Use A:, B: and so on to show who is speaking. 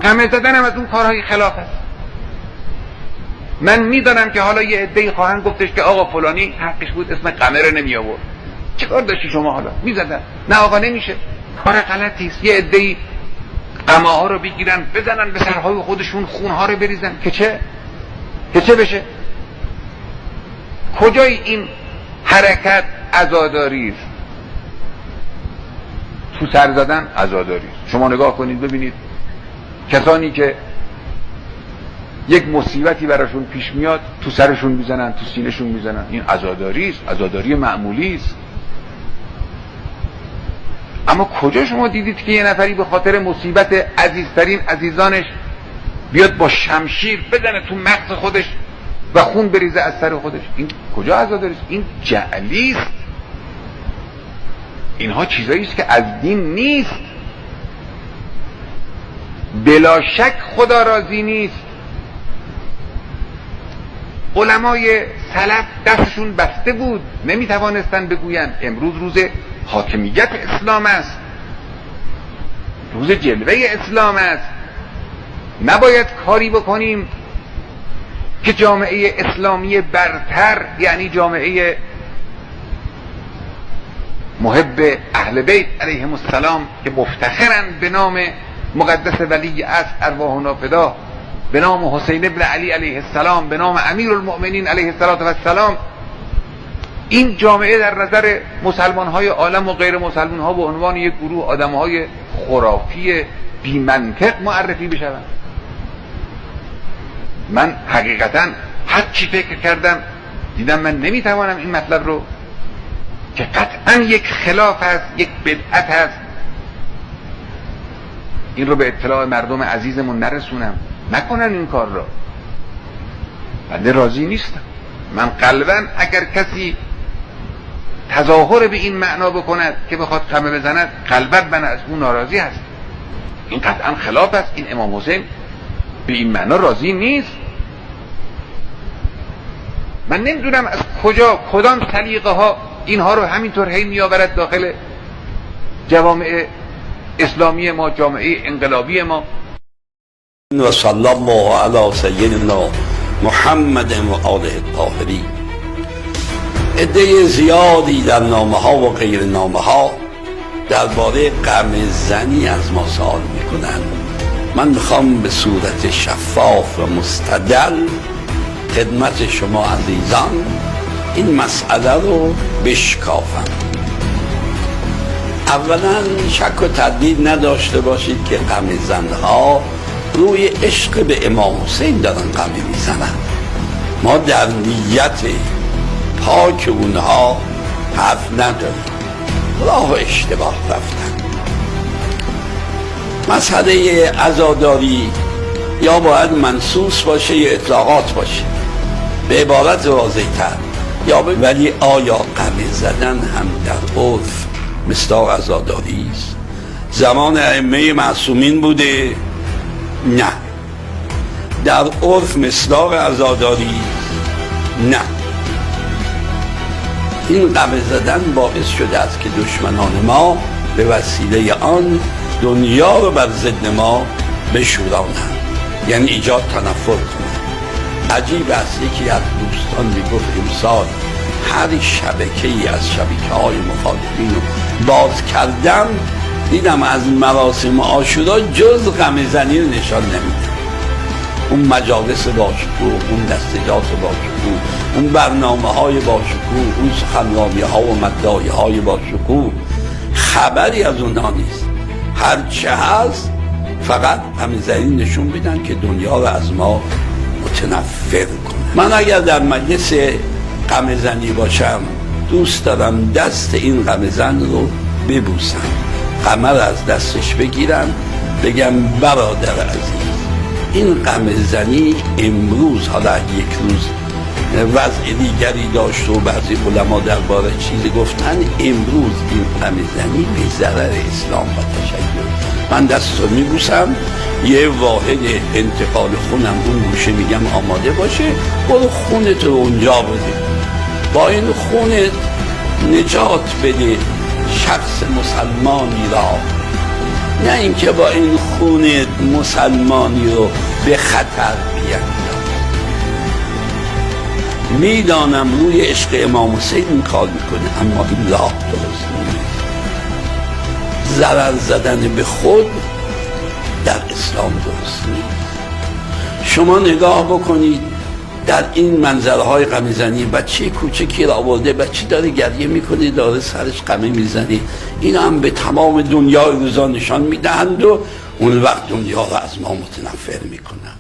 A: همه زدن هم از اون کارهای خلاف است. من میدانم که حالا یه عده‌ای خواهند گفتش که آقا فلانی حقش بود اسم قمر نمی آورد. چه کار داشتی شما؟ حالا میزدن. نه آقا نمیشه، کار غلطی است. یه عده‌ای قماها رو بگیرن بزنن به سرهای خودشون، خونها رو بریزن که چه بشه؟ کجای این حرکت عزاداری است؟ تو سر زدن عزاداری است. شما نگاه کنید ببینید کسانی که یک مصیبتی براشون پیش میاد تو سرشون میزنن، تو سینه‌شون میزنن. این عزاداری است، عزاداری معمولی است. اما کجا شما دیدید که یه نفری به خاطر مصیبت عزیزترین عزیزانش بیاد با شمشیر بزنه تو مغز خودش و خون بریزه از سر خودش؟ این کجا عزاداری است؟ این جعلی است. اینها چیزایی است که از دین نیست. بلا شک خدا راضی نیست. علمای سلف دستشون بسته بود، نمیتوانستن بگویند. امروز روز حاکمیت اسلام است، روز جلوه اسلام است. نباید کاری بکنیم که جامعه اسلامی برتر، یعنی جامعه محب اهل بیت علیهم السلام که مفتخرند به نام مقدس ولی عصر ارواحنا فدا، به نام حسین ابن علی علیه السلام، به نام امیر المؤمنین علیه السلام، این جامعه در نظر مسلمان های عالم و غیر مسلمان ها به عنوان یک گروه آدم های خرافی بی منطق معرفی بشوند. من حقیقتا هر چی فکر کردم دیدم من نمیتوانم این مطلب رو که قطعا یک خلاف است، یک بدعت است، این رو به اطلاع مردم عزیزمون نرسونم. نکنن این کار را. بنده راضی نیستم. من قلبا اگر کسی تظاهر به این معنا بکند که بخواد خمه بزند، قلبا من از اون ناراضی هست. این قطعا خلاف است. این امام حسین به این معنا راضی نیست. من نمیدونم از کدام سلیقه ها اینها رو همینطور هی میآورد داخل جوامع اسلامی ما، جامعه انقلابی ما.
B: و صلی الله علی سیدنا محمد و آله الطاهرین. عده زیادی در نامه ها و غیر نامه ها درباره غم زنی از ما سوال میکنند. من میخوام به صورت شفاف و مستدل خدمت شما عزیزان این مسئله رو بشکافم. اولا شک و تردید نداشته باشید که غم زنها روی عشق به امام حسین دارن غم میزنن. ما در نیت پاک اونها حرف نداریم، راه اشتباه رفتن. مسئله عزاداری یا باید منصوص باشه یا اطلاقات باشه به عبارت واضح تر، یا ولی آیا غم زدن هم در عرف مصداق عزاداری است؟ زمان ائمه معصومین بوده؟ نه. در عرف مصداق عزاداری؟ نه. این غم زدن باعث شده است که دشمنان ما به وسیله آن دنیا رو بر ضد ما بشورانند، یعنی ایجاد تنفر کنند. عجیب است یکی از دوستان میگفت امسال هر شبکه‌ای از شبکه‌های مخالفین رو باز کردم دیدم از مراسم عاشورا جز غم زنی رو نشان نمیده. اون مجالس باشکوه، اون دستجات باشکوه، اون برنامه‌های باشکوه، اون سخنرانی‌ها و مدعایی‌های باشکوه، خبری از اونها نیست. هرچه هست فقط غم زنی نشون میدن که دنیا رو از ما متنفر کنه. من اگر در مجلس غم زنی باشم دوست دارم دست این غم زن رو ببوسم، قمر از دستش بگیرم، بگم برادر عزیز این غم زنی امروز، حالا یک روز وضع دیگری داشت و بعضی علما درباره چیزی گفتن، امروز این غم زنی به ضرر اسلام و تشیع. من دست رو میبوسم، یه واحد انتقال خونم اون گوشه میگم آماده باشه، برو خونت رو اونجا بده، با این خونت نجات بده شخص مسلمانی را، نه اینکه با این خون مسلمانی رو به خطر بیندازم. میدانم روی عشق امام حسین این کار میکنه، اما این راه درست نیست. ضرر زدن به خود در اسلام درست نیست. شما نگاه بکنید در این منظرهای غم‌زنی، بچه کوچکی را آورده، بچه داره گریه میکنه، داره سرش غمه میزنه، این هم به تمام دنیای روزا نشان میدهند و اون وقت دنیا را از ما متنفر میکنند.